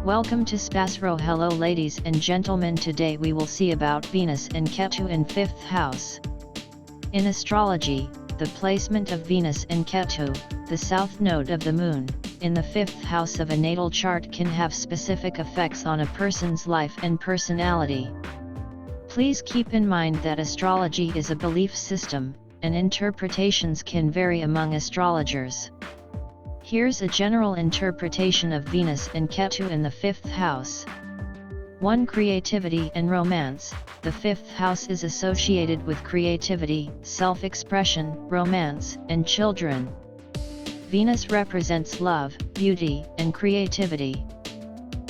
Welcome to SPASRO. Hello ladies and gentlemen, today we will see about Venus and Ketu in 5th house. In astrology, the placement of Venus and Ketu, the south node of the moon, in the 5th house of a natal chart can have specific effects on a person's life and personality. Please keep in mind that astrology is a belief system, and interpretations can vary among astrologers. Here's a general interpretation of Venus and Ketu in the 5th house. 1. Creativity and romance. The 5th house is associated with creativity, self-expression, romance, and children. Venus represents love, beauty, and creativity.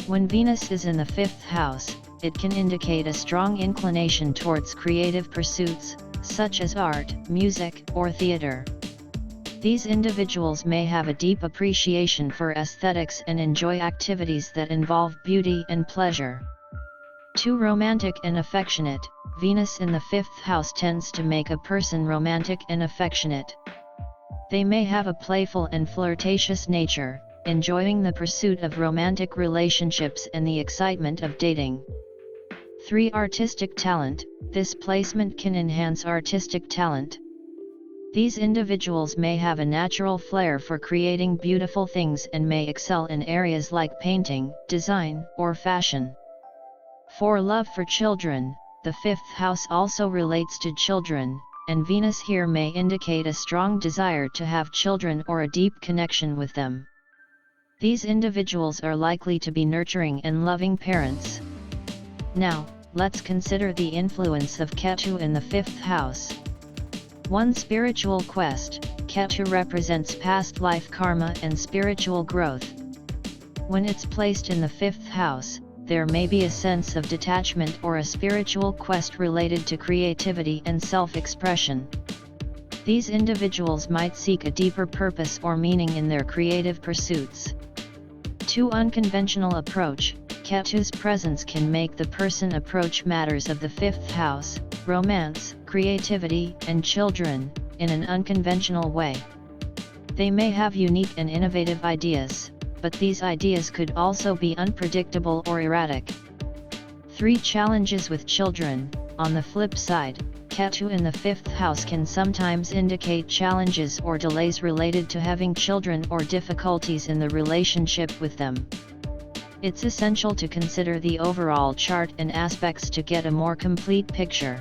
When Venus is in the 5th house, it can indicate a strong inclination towards creative pursuits, such as art, music, or theater. These individuals may have a deep appreciation for aesthetics and enjoy activities that involve beauty and pleasure. 2. Romantic and affectionate. Venus in the 5th house tends to make a person romantic and affectionate. They may have a playful and flirtatious nature, enjoying the pursuit of romantic relationships and the excitement of dating. 3. Artistic talent. This placement can enhance artistic talent. These individuals may have a natural flair for creating beautiful things and may excel in areas like painting, design, or fashion. 4. Love for children. The 5th house also relates to children, and Venus here may indicate a strong desire to have children or a deep connection with them. These individuals are likely to be nurturing and loving parents. Now, let's consider the influence of Ketu in the 5th house. 1. Spiritual quest. Ketu represents past life karma and spiritual growth. When it's placed in the 5th house, there may be a sense of detachment or a spiritual quest related to creativity and self-expression. These individuals might seek a deeper purpose or meaning in their creative pursuits. 2. Unconventional approach. Ketu's presence can make the person approach matters of the 5th house, romance, creativity, and children, in an unconventional way. They may have unique and innovative ideas, but these ideas could also be unpredictable or erratic. 3. Challenges with children. On the flip side, Ketu in the 5th house can sometimes indicate challenges or delays related to having children or difficulties in the relationship with them. It's essential to consider the overall chart and aspects to get a more complete picture.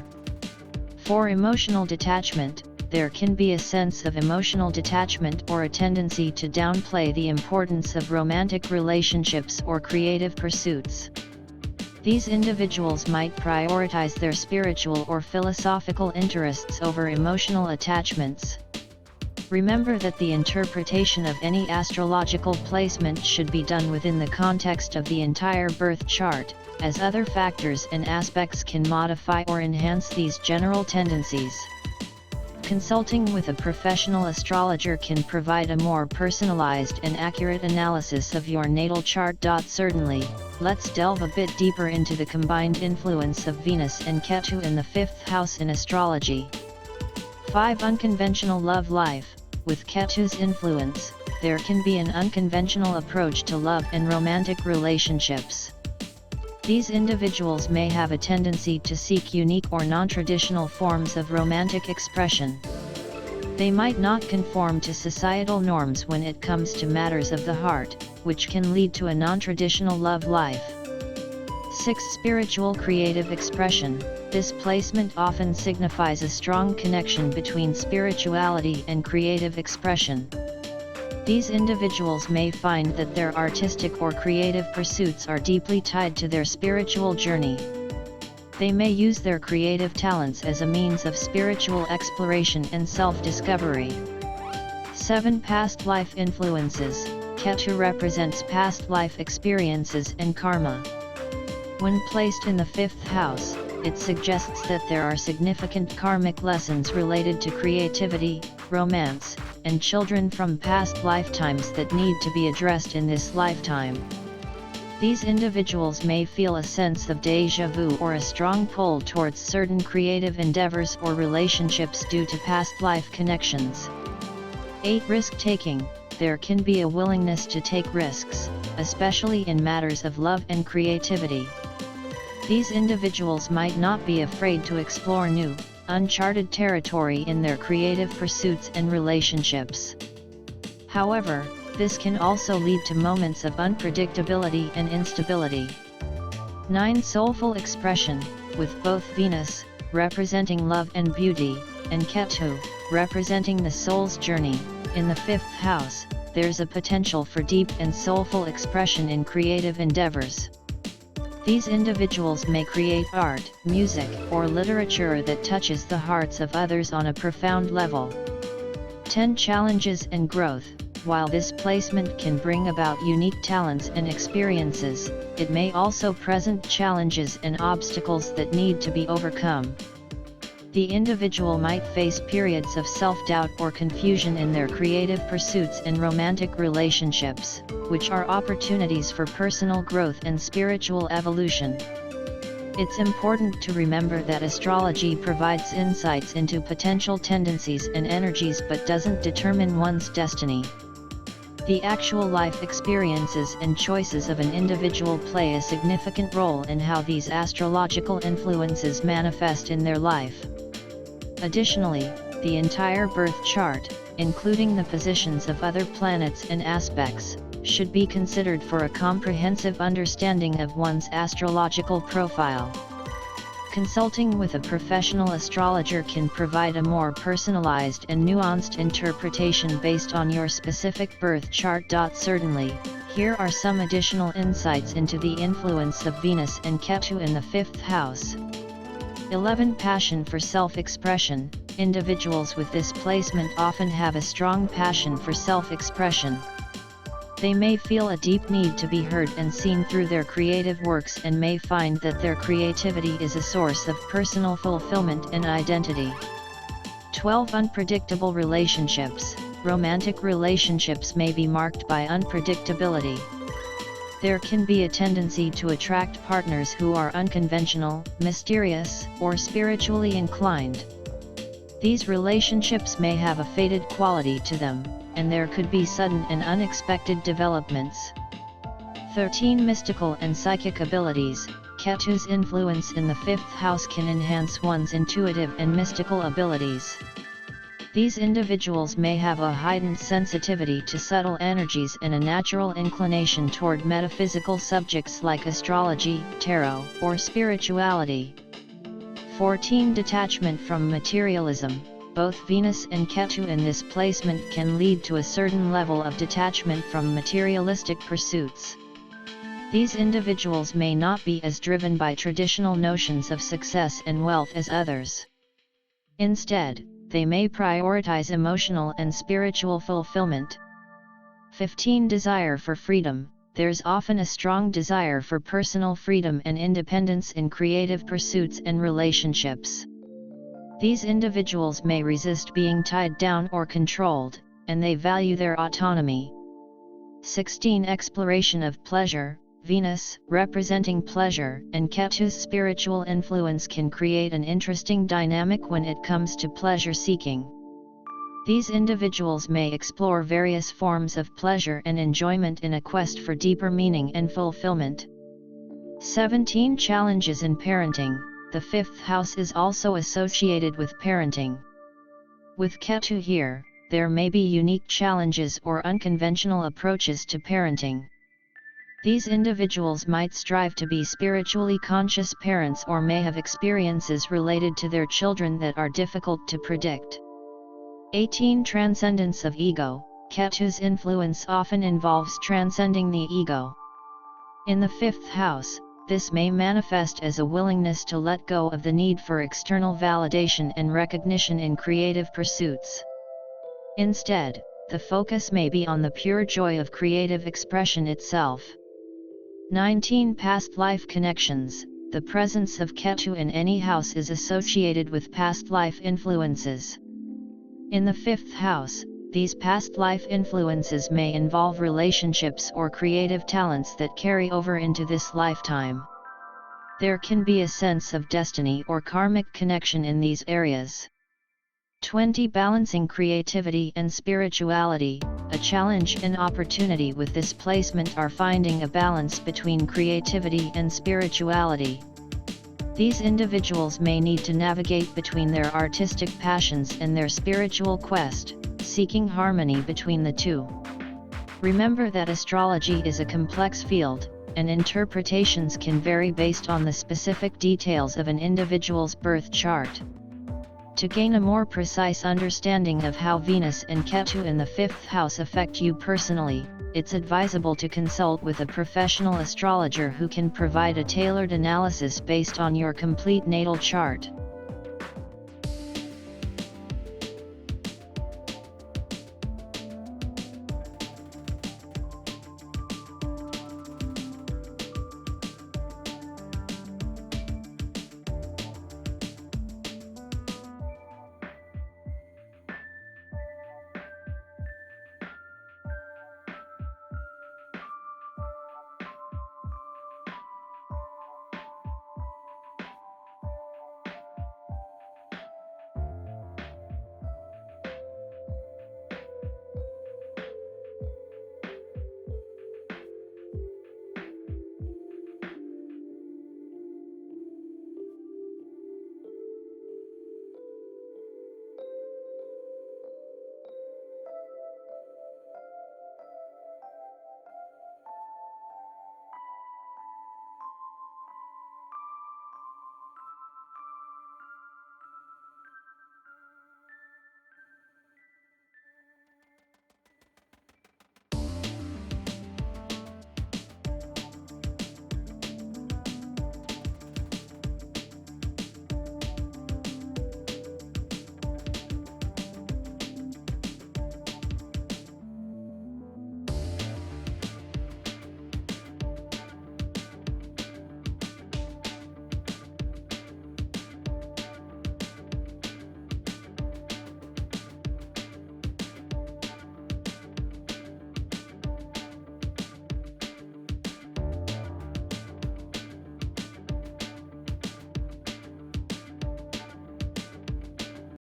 4. Emotional detachment. There can be a sense of emotional detachment or a tendency to downplay the importance of romantic relationships or creative pursuits. These individuals might prioritize their spiritual or philosophical interests over emotional attachments. Remember that the interpretation of any astrological placement should be done within the context of the entire birth chart, as other factors and aspects can modify or enhance these general tendencies. Consulting with a professional astrologer can provide a more personalized and accurate analysis of your natal chart. Certainly, let's delve a bit deeper into the combined influence of Venus and Ketu in the 5th house in astrology. 5. Unconventional love life. With Ketu's influence, there can be an unconventional approach to love and romantic relationships. These individuals may have a tendency to seek unique or non-traditional forms of romantic expression. They might not conform to societal norms when it comes to matters of the heart, which can lead to a non-traditional love life. 6. Spiritual creative expression. This placement often signifies a strong connection between spirituality and creative expression. These individuals may find that their artistic or creative pursuits are deeply tied to their spiritual journey. They may use their creative talents as a means of spiritual exploration and self-discovery. 7. Past life influences. Ketu represents past life experiences and karma. When placed in the 5th house, it suggests that there are significant karmic lessons related to creativity, romance, and children from past lifetimes that need to be addressed in this lifetime. These individuals may feel a sense of déjà vu or a strong pull towards certain creative endeavors or relationships due to past life connections. 8. Risk-taking. There can be a willingness to take risks, especially in matters of love and creativity. These individuals might not be afraid to explore new, uncharted territory in their creative pursuits and relationships. However, this can also lead to moments of unpredictability and instability. 9. Soulful expression, with both Venus, representing love and beauty, and Ketu, representing the soul's journey, in the 5th house, there's a potential for deep and soulful expression in creative endeavors. These individuals may create art, music, or literature that touches the hearts of others on a profound level. 10. Challenges and growth. While this placement can bring about unique talents and experiences, it may also present challenges and obstacles that need to be overcome. The individual might face periods of self-doubt or confusion in their creative pursuits and romantic relationships, which are opportunities for personal growth and spiritual evolution. It's important to remember that astrology provides insights into potential tendencies and energies but doesn't determine one's destiny. The actual life experiences and choices of an individual play a significant role in how these astrological influences manifest in their life. Additionally, the entire birth chart, including the positions of other planets and aspects, should be considered for a comprehensive understanding of one's astrological profile. Consulting with a professional astrologer can provide a more personalized and nuanced interpretation based on your specific birth chart. Certainly, here are some additional insights into the influence of Venus and Ketu in the 5th house. 11. Passion for self-expression. Individuals with this placement often have a strong passion for self-expression. They may feel a deep need to be heard and seen through their creative works and may find that their creativity is a source of personal fulfillment and identity. 12. Unpredictable relationships. Romantic relationships may be marked by unpredictability. There can be a tendency to attract partners who are unconventional, mysterious, or spiritually inclined. These relationships may have a fated quality to them, and there could be sudden and unexpected developments. 13. Mystical and psychic abilities. Ketu's influence in the 5th house can enhance one's intuitive and mystical abilities. These individuals may have a heightened sensitivity to subtle energies and a natural inclination toward metaphysical subjects like astrology, tarot, or spirituality. 14. Detachment from materialism. Both Venus and Ketu in this placement can lead to a certain level of detachment from materialistic pursuits. These individuals may not be as driven by traditional notions of success and wealth as others. Instead, they may prioritize emotional and spiritual fulfillment. 15. Desire for freedom. There's often a strong desire for personal freedom and independence in creative pursuits and relationships. These individuals may resist being tied down or controlled, and they value their autonomy. 16. Exploration of pleasure. Venus, representing pleasure, and Ketu's spiritual influence can create an interesting dynamic when it comes to pleasure seeking. These individuals may explore various forms of pleasure and enjoyment in a quest for deeper meaning and fulfillment. 17. Challenges in parenting. The 5th house is also associated with parenting. With Ketu here, there may be unique challenges or unconventional approaches to parenting. These individuals might strive to be spiritually conscious parents or may have experiences related to their children that are difficult to predict. 18. Transcendence of ego. Ketu's influence often involves transcending the ego. In the 5th house, this may manifest as a willingness to let go of the need for external validation and recognition in creative pursuits. Instead, the focus may be on the pure joy of creative expression itself. 19. Past life connections. The presence of Ketu in any house is associated with past life influences. In the 5th house, these past life influences may involve relationships or creative talents that carry over into this lifetime. There can be a sense of destiny or karmic connection in these areas. 20. Balancing creativity and spirituality. A challenge and opportunity with this placement are finding a balance between creativity and spirituality. These individuals may need to navigate between their artistic passions and their spiritual quest, seeking harmony between the two. Remember that astrology is a complex field, and interpretations can vary based on the specific details of an individual's birth chart. To gain a more precise understanding of how Venus and Ketu in the 5th house affect you personally, it's advisable to consult with a professional astrologer who can provide a tailored analysis based on your complete natal chart.